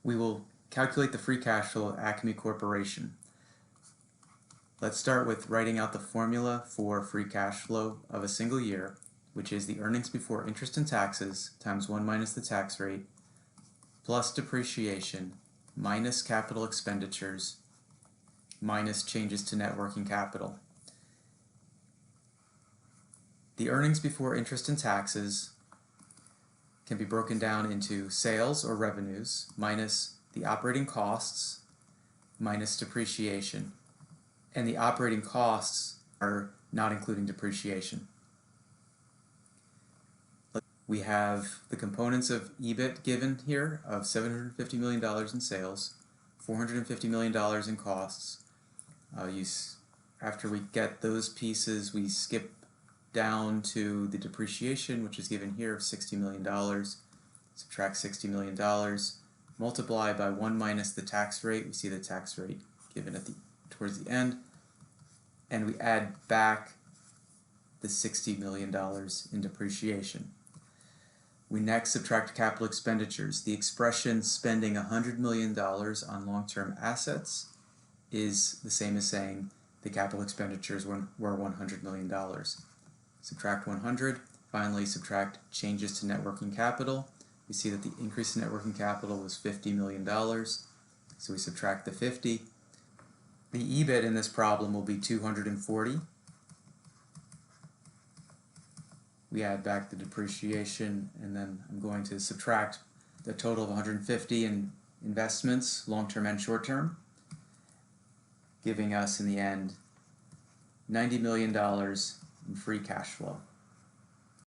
We will calculate the free cash flow of Acme Corporation. Let's start with writing out the formula for free cash flow of a single year, which is the earnings before interest and taxes times 1 minus the tax rate plus depreciation minus capital expenditures minus changes to net working capital. The earnings before interest and taxes can be broken down into sales or revenues minus the operating costs minus depreciation. And the operating costs are not including depreciation. We have the components of EBIT given here of $750 million in sales, $450 million in costs. After we get those pieces, we skip down to the depreciation, which is given here of $60 million, subtract $60 million, multiply by 1 minus the tax rate. We see the tax rate given towards the end, and we add back the $60 million in depreciation. We next subtract capital expenditures. The expression spending $100 million on long-term assets is the same as saying the capital expenditures were $100 million. Subtract 100, finally subtract changes to net working capital. We see that the increase in net working capital was $50 million, so we subtract the 50. The EBIT in this problem will be 240. We add back the depreciation, and then I'm going to subtract the total of 150 in investments, long-term and short-term, giving us in the end $90 million in free cash flow.